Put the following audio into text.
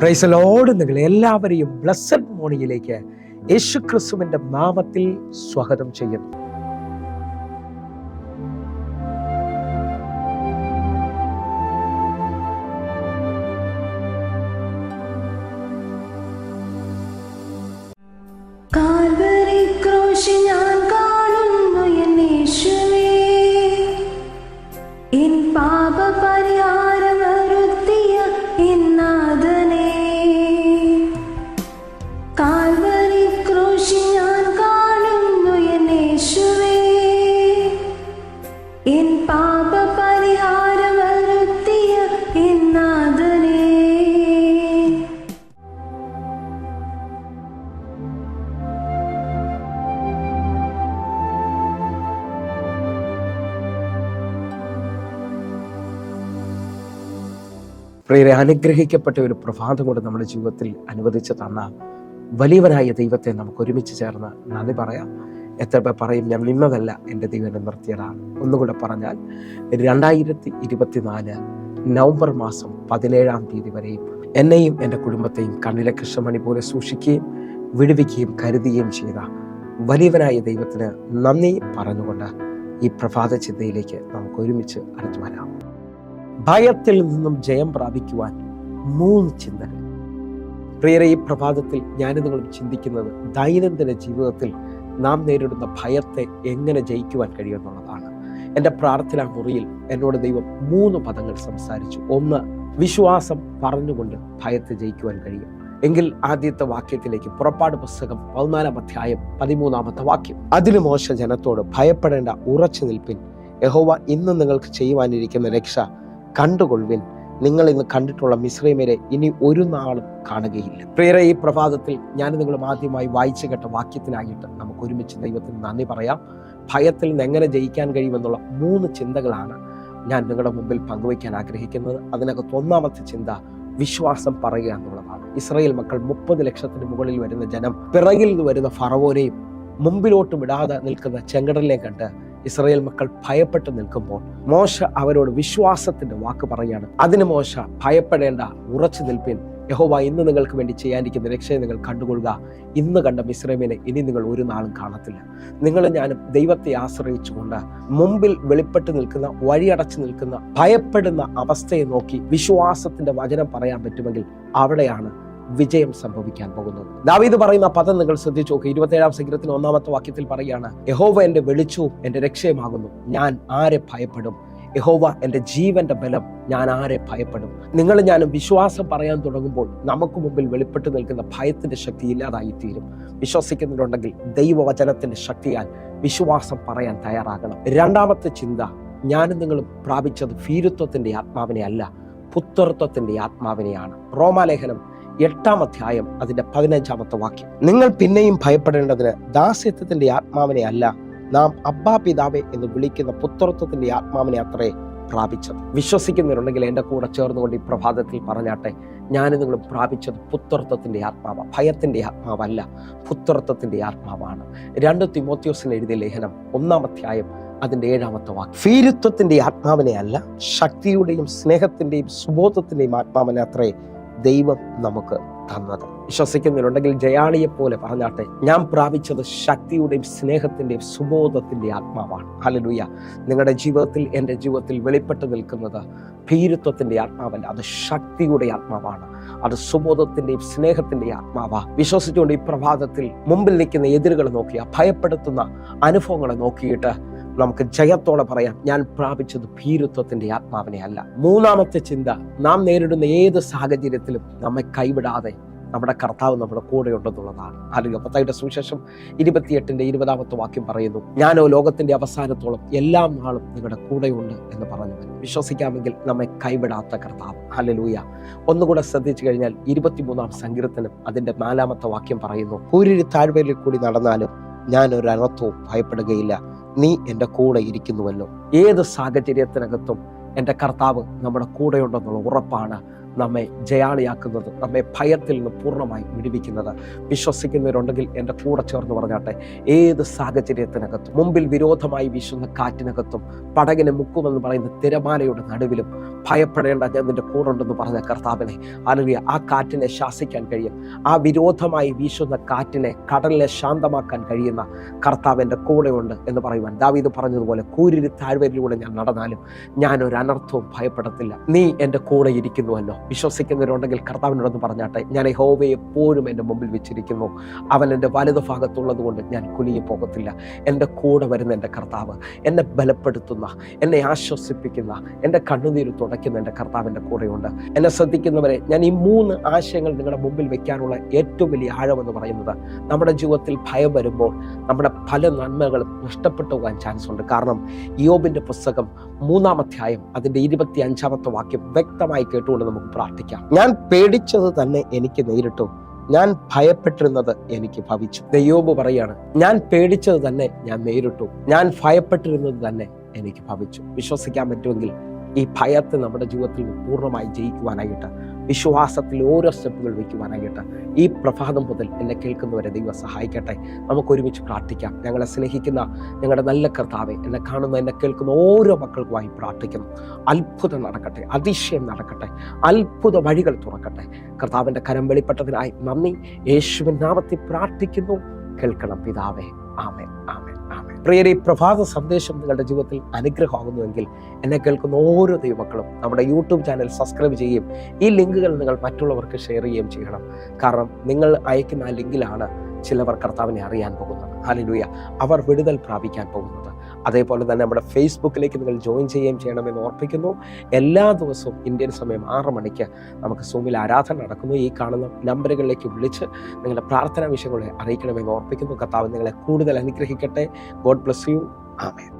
Praise the Lord. നിങ്ങൾ എല്ലാവരെയും blessed മോർണിംഗിലേക്ക് യേശു ക്രിസ്തുവിന്റെ നാമത്തിൽ സ്വാഗതം ചെയ്യുന്നു. പ്രിയരെ, അനുഗ്രഹിക്കപ്പെട്ട ഒരു പ്രഭാതം കൊണ്ട് നമ്മുടെ ജീവിതത്തിൽ അനുവദിച്ച് തന്ന വലിയവനായ ദൈവത്തെ നമുക്ക് ഒരുമിച്ച് ചേർന്ന് നന്ദി പറയാം. എത്ര പേർ പറയും, ഞാൻ നിന്നതല്ല, എൻ്റെ ദൈവം എന്നെ നിർത്തിയതാണ്. ഒന്നുകൂടെ പറഞ്ഞാൽ 2024 നവംബർ മാസം 17-ാം തീയതി വരെയും എന്നെയും എൻ്റെ കുടുംബത്തെയും കണ്ണിലെ കൃഷ്ണമണി പോലെ സൂക്ഷിക്കുകയും വിടുവിക്കുകയും കരുതുകയും ചെയ്ത വലിയവനായ ദൈവത്തിന് നന്ദി പറഞ്ഞുകൊണ്ട് ഈ പ്രഭാത ചിന്തയിലേക്ക് നമുക്ക് ഒരുമിച്ച് അടുത്തു വരാം. ഭയത്തിൽ നിന്നും ജയം പ്രാപിക്കുവാൻ 3 ചിന്തകൾ. പ്രിയരെ, ഈ പ്രഭാതത്തിൽ ഞാനും നിങ്ങളും ചിന്തിക്കുന്നത് ദൈനംദിന ജീവിതത്തിൽ നാം നേരിടുന്ന ഭയത്തെ എങ്ങനെ ജയിക്കുവാൻ കഴിയുമെന്നുള്ളതാണ്. എൻ്റെ പ്രാർത്ഥനാ മുറിയിൽ എന്നോട് ദൈവം 3 പദങ്ങൾ സംസാരിച്ചു. 1, വിശ്വാസം പറഞ്ഞുകൊണ്ട് ഭയത്തെ ജയിക്കുവാൻ കഴിയും. എങ്കിൽ ആദ്യത്തെ വാക്യത്തിലേക്ക്, പുറപ്പാട് പുസ്തകം 14-ാം അധ്യായം 13-ാമത്തെ വാക്യം. അതിന് മോശ ജനത്തോട്, ഭയപ്പെടേണ്ട, ഉറച്ചു നിൽപ്പിൻ, യഹോവ ഇന്ന് നിങ്ങൾക്ക് ചെയ്യുവാനിരിക്കുന്ന രക്ഷ കണ്ടുകൊള്ളുവിൻ, നിങ്ങൾ ഇന്ന് കണ്ടിട്ടുള്ള മിസ്രയീമ്യരെ ഇനി ഒരു നാളും കാണുകയില്ല. പ്രിയരെ, ഈ പ്രഭാതത്തിൽ ഞാൻ നിങ്ങളും ആദ്യമായി വായിച്ചു കേട്ട വാക്യത്തിനായിട്ട് നമുക്ക് ഒരുമിച്ച് ദൈവത്തിന് നന്ദി പറയാം. ഭയത്തിൽ നിന്ന് എങ്ങനെ ജയിക്കാൻ കഴിയുമെന്നുള്ള 3 ചിന്തകളാണ് ഞാൻ നിങ്ങളുടെ മുമ്പിൽ പങ്കുവയ്ക്കാൻ ആഗ്രഹിക്കുന്നത്. അതിനകത്ത് 1-ാമത്തെ ചിന്ത വിശ്വാസം പറയുക എന്നുള്ളതാണ്. ഇസ്രായേൽ മക്കൾ 30 ലക്ഷത്തിന് മുകളിൽ വരുന്ന ജനം പിറകിൽ നിന്ന് വരുന്ന ഫറവോനെയും മുമ്പിലോട്ട് വിടാതെ നിൽക്കുന്ന ചെങ്കടലിനെ കണ്ട് ഇസ്രായേൽ മക്കൾ ഭയപ്പെട്ട് നിൽക്കുമ്പോൾ മോശ അവരോട് വിശ്വാസത്തിന്റെ വാക്ക് പറയാണ്. അതിന് മോശ, ഭയപ്പെടേണ്ട, ഉറച്ചു നിൽപ്പിൻ, യഹോവ ഇന്ന് നിങ്ങൾക്ക് വേണ്ടി ചെയ്യാനിരിക്കുന്ന രക്ഷയെ നിങ്ങൾ കണ്ടുകൊള്ളുക. ഇന്ന് കണ്ട മിസ്രയീമ്യനെ ഇനി നിങ്ങൾ ഒരു നാളും കാണത്തില്ല. നിങ്ങളും ഞാനും ദൈവത്തെ ആശ്രയിച്ചുകൊണ്ട് മുമ്പിൽ വെളിപ്പെട്ട് നിൽക്കുന്ന, വഴിയടച്ചു നിൽക്കുന്ന, ഭയപ്പെടുന്ന അവസ്ഥയെ നോക്കി വിശ്വാസത്തിന്റെ വചനം പറയാൻ പറ്റുമെങ്കിൽ അവിടെയാണ് വിജയം സംഭവിക്കാൻ പോകുന്നത്. ദാവീദ് പറയുന്ന പദം നിങ്ങൾ ശ്രദ്ധിച്ചു നോക്കുക. 27-ാം സങ്കീർത്തനം 1-ാമത്തെ വാക്യത്തിൽ പറയുകയാണ്, യഹോവ എന്റെ വെളിച്ചവും എന്റെ രക്ഷയുമാകുന്നു, ഞാൻ ആരെ ഭയപ്പെടും? യഹോവ എന്റെ ജീവന്റെ ബലം, ഞാൻ ആരെ ഭയപ്പെടും? നിങ്ങൾ ഞാനും വിശ്വാസം പറയാൻ തുടങ്ങുമ്പോൾ നമുക്ക് മുമ്പിൽ വെളിപ്പെട്ട് നിൽക്കുന്ന ഭയത്തിന്റെ ശക്തി ഇല്ലാതായിത്തീരും. വിശ്വസിക്കുന്നുണ്ടെങ്കിൽ ദൈവവചനത്തിന്റെ ശക്തിയാൽ വിശ്വാസം പറയാൻ തയ്യാറാകണം. 2-ാമത്തെ ചിന്ത, ഞാനും നിങ്ങളും പ്രാപിച്ചത് ഭീരുത്വത്തിന്റെ ആത്മാവിനെ അല്ല, പുത്രത്വത്തിന്റെ ആത്മാവിനെയാണ്. റോമാലേഖനം 8-ാം അധ്യായം അതിന്റെ 15-ാമത്തെ വാക്യം. നിങ്ങൾ പിന്നെയും ഭയപ്പെടേണ്ടതിന് ദാസ്യത്വത്തിന്റെ ആത്മാവിനെ അല്ല, നാം അബ്ബാ പിതാവേ എന്ന് വിളിക്കുന്ന പുത്രത്വത്തിന്റെ ആത്മാവിനെ അത്രേ പ്രാപിച്ചത്. വിശ്വസിക്കുന്നുണ്ടെങ്കിൽ എൻ്റെ കൂടെ ചേർന്നുകൊണ്ട് ഈ പ്രഭാതത്തിൽ പറഞ്ഞാട്ടെ, ഞാനും നിങ്ങൾ പ്രാപിച്ചത് പുത്രത്വത്തിന്റെ ആത്മാവ്, ഭയത്തിന്റെ ആത്മാവല്ല, പുത്രത്വത്തിന്റെ ആത്മാവാണ്. 2 തിമോത്തിയോസിന് എഴുതിയ ലേഖനം 1-ാം അധ്യായം അതിന്റെ 7-ാമത്തെ വാക്യം. ഭീരുത്വത്തിന്റെ ആത്മാവിനെ അല്ല, ശക്തിയുടെയും സ്നേഹത്തിന്റെയും സുബോധത്തിന്റെയും ആത്മാവിനെ അത്രേ ദൈവം നമുക്ക് തന്നത്. വിശ്വസിക്കുന്നുണ്ടെങ്കിൽ ജയാളിയെ പോലെ പറഞ്ഞാട്ടെ, ഞാൻ പ്രാപിച്ചത് ശക്തിയുടെയും സ്നേഹത്തിന്റെയും സുബോധത്തിന്റെ ആത്മാവാണ്. ഹല്ലേലൂയ. നിങ്ങളുടെ ജീവിതത്തിൽ, എൻ്റെ ജീവിതത്തിൽ വെളിപ്പെട്ട് നിൽക്കുന്നത് ഭീരുത്വത്തിന്റെ ആത്മാവല്ല, അത് ശക്തിയുടെ ആത്മാവാണ്, അത് സുബോധത്തിന്റെയും സ്നേഹത്തിന്റെയും ആത്മാവാണ്. വിശ്വസിച്ചുകൊണ്ട് ഈ പ്രഭാതത്തിൽ മുമ്പിൽ നിൽക്കുന്ന എതിരുകളെ നോക്കിയ, ഭയപ്പെടുത്തുന്ന അനുഭവങ്ങളെ നോക്കിയിട്ട് നമുക്ക് ജയത്തോടെ പറയാം, ഞാൻ പ്രാപിച്ചത് ഭീരുത്വത്തിന്റെ ആത്മാവിനെ അല്ല. 3-ാമത്തെ ചിന്ത, നാം നേരിടുന്ന ഏത് സാഹചര്യത്തിലും നമ്മെ കൈവിടാതെ നമ്മുടെ കർത്താവ് നമ്മുടെ കൂടെ ഉണ്ടെന്നുള്ളതാണ്. അല്ലെങ്കിൽ മത്തായിയുടെ സുവിശേഷം 28-ന്റെ 20-ാമത്തെ വാക്യം പറയുന്നു, ഞാനോ ലോകത്തിന്റെ അവസാനത്തോളം എല്ലാ നാളും നിങ്ങളുടെ കൂടെയുണ്ട് എന്ന് പറഞ്ഞു. വിശ്വസിക്കാമെങ്കിൽ നമ്മെ കൈവിടാത്ത കർത്താവ്. ഹല്ലേലൂയ. ഒന്നുകൂടെ ശ്രദ്ധിച്ചു കഴിഞ്ഞാൽ 23-ാം സങ്കീർത്തനം അതിന്റെ 4-ാമത്തെ വാക്യം പറയുന്നു, ഒരു താഴ്വരയിൽ കൂടി നടന്നാലും ഞാൻ ഒരു അനർത്ഥവും ഭയപ്പെടുകയില്ല, നീ എൻ്റെ കൂടെ ഇരിക്കുന്നുവല്ലോ. ഏത് സാഹചര്യത്തിനകത്തും എൻ്റെ കർത്താവ് നമ്മുടെ കൂടെയുണ്ടെന്നുള്ള ഉറപ്പാണ് നമ്മെ ജയാളിയാക്കുന്നത്, നമ്മെ ഭയത്തിൽ നിന്ന് പൂർണ്ണമായി വിടുവിക്കുന്നത്. വിശ്വസിക്കുന്നവരുണ്ടെങ്കിൽ എൻ്റെ കൂടെ ചേർന്ന് പറഞ്ഞാട്ടെ, ഏത് സാഹചര്യത്തിനകത്തും, മുമ്പിൽ വിരോധമായി വീശുന്ന കാറ്റിനകത്തും, പടകിനെ മുക്കുമെന്ന് പറയുന്ന തിരമാലയുടെ നടുവിലും ഭയപ്പെടേണ്ട, ഞാൻ നിന്റെ കൂടെ ഉണ്ടെന്ന് പറഞ്ഞ കർത്താവിനെ, ഹല്ലേലൂയ, ആ കാറ്റിനെ ശാസിക്കാൻ കഴിയും. ആ വിരോധമായി വീശുന്ന കാറ്റിനെ, കടലിനെ ശാന്തമാക്കാൻ കഴിയുന്ന കർത്താവ് എൻ്റെ കൂടെയുണ്ട് എന്ന് പറയുവാൻ ദാവീദ് പറഞ്ഞതുപോലെ, കൂരിരുട്ട് താഴ്വരയിലൂടെ ഞാൻ നടന്നാലും ഞാൻ ഒരു അനർത്ഥവും ഭയപ്പെടത്തില്ല, നീ എൻ്റെ കൂടെ ഇരിക്കുന്നുവല്ലോ. വിശ്വസിക്കുന്നവരുണ്ടെങ്കിൽ കർത്താവിനോടൊന്ന് പറഞ്ഞാട്ടെ, ഞാൻ യഹോവയെ എപ്പോഴും എൻ്റെ മുമ്പിൽ വെച്ചിരിക്കുന്നു, അവൻ എൻ്റെ വലതു ഭാഗത്തുള്ളത് കൊണ്ട് ഞാൻ കുനിഞ്ഞു പോകത്തില്ല. എൻ്റെ കൂടെ വരുന്ന എൻ്റെ കർത്താവ്, എന്നെ ബലപ്പെടുത്തുന്ന, എന്നെ ആശ്വസിപ്പിക്കുന്ന, എൻ്റെ കണ്ണുനീര് തുടയ്ക്കുന്ന എൻ്റെ കർത്താവിൻ്റെ കൂടെയുണ്ട്. എന്നെ ശ്രദ്ധിക്കുന്നവരെ, ഞാൻ ഈ 3 ആശയങ്ങൾ നിങ്ങളുടെ മുമ്പിൽ വെക്കാനുള്ള ഏറ്റവും വലിയ ആഴമെന്ന് പറയുന്നത്, നമ്മുടെ ജീവിതത്തിൽ ഭയം വരുമ്പോൾ നമ്മുടെ പല നന്മകളും നഷ്ടപ്പെട്ടു പോകാൻ ചാൻസ് ഉണ്ട്. കാരണം യോബിൻ്റെ പുസ്തകം 3-ാം അധ്യായം അതിൻ്റെ 25-ാമത്തെ വാക്യം വ്യക്തമായി കേട്ടുകൊണ്ട് നമുക്ക് പ്രാർത്ഥിക്കാം. ഞാൻ പേടിച്ചത് തന്നെ എനിക്ക് നേരിട്ടു, ഞാൻ ഭയപ്പെട്ടിരുന്നത് എനിക്ക് ഭവിച്ചു. യോബ് പറയാണ്, ഞാൻ പേടിച്ചത് തന്നെ ഞാൻ നേരിട്ടു, ഞാൻ ഭയപ്പെട്ടിരുന്നത് തന്നെ എനിക്ക് ഭവിച്ചു. വിശ്വസിക്കാൻ പറ്റുമെങ്കിൽ ഈ ഭയത്തെ നമ്മുടെ ജീവിതത്തിൽ പൂർണ്ണമായി ജയിക്കുവാനായിട്ട്, വിശ്വാസത്തിൽ ഓരോ സ്റ്റെപ്പുകൾ വയ്ക്കുവാനായിട്ട് ഈ പ്രഭാതം മുതൽ എന്നെ കേൾക്കുന്നവരെ ദൈവം സഹായിക്കട്ടെ. നമുക്ക് ഒരുമിച്ച് പ്രാർത്ഥിക്കാം. ഞങ്ങളെ സ്നേഹിക്കുന്ന ഞങ്ങളുടെ നല്ല കർത്താവെ, എന്നെ കാണുന്ന, എന്നെ കേൾക്കുന്ന ഓരോ മക്കൾക്കുമായി പ്രാർത്ഥിക്കുന്നു. അത്ഭുതം നടക്കട്ടെ, അതിശയം നടക്കട്ടെ, അത്ഭുത വഴികൾ തുറക്കട്ടെ. കർത്താവിൻ്റെ കരം വെളിപ്പെട്ടതിനായി നന്ദി. യേശുവിൻ നാമത്തിൽ പ്രാർത്ഥിക്കുന്നു. കേൾക്കണം പിതാവേ. ആമേൻ, ആമേൻ, ആമേൻ. പ്രിയരെ, ഈ പ്രഭാത സന്ദേശം നിങ്ങളുടെ ജീവിതത്തിൽ അനുഗ്രഹമാകുന്നുവെങ്കിൽ എന്നെ കേൾക്കുന്ന ഓരോ ദൈവമക്കളും നമ്മുടെ യൂട്യൂബ് ചാനൽ സബ്സ്ക്രൈബ് ചെയ്യുകയും ഈ ലിങ്കുകൾ നിങ്ങൾ മറ്റുള്ളവർക്ക് ഷെയർ ചെയ്യുകയും ചെയ്യണം. കാരണം നിങ്ങൾ അയക്കുന്ന ആ ലിങ്കിലാണ് ചിലവർ കർത്താവിനെ അറിയാൻ പോകുന്നത്. ഹല്ലേലൂയ, അവർ വിടുതൽ പ്രാപിക്കാൻ പോകുന്നത്. അതേപോലെ തന്നെ നമ്മുടെ ഫേസ്ബുക്കിലേക്ക് നിങ്ങൾ ജോയിൻ ചെയ്യുകയും ചെയ്യണമെന്ന് ഓർപ്പിക്കുന്നു. എല്ലാ ദിവസവും ഇന്ത്യൻ സമയം 6 മണിക്ക് നമുക്ക് സൂമിൽ ആരാധന നടക്കുന്നു. ഈ കാണുന്ന നമ്പറുകളിലേക്ക് വിളിച്ച് നിങ്ങളുടെ പ്രാർത്ഥനാ വിഷയങ്ങളെ അറിയിക്കണമെന്ന് ഓർപ്പിക്കുന്നു. കർത്താവ് നിങ്ങളെ കൂടുതൽ അനുഗ്രഹിക്കട്ടെ. God bless you. ആമേൻ.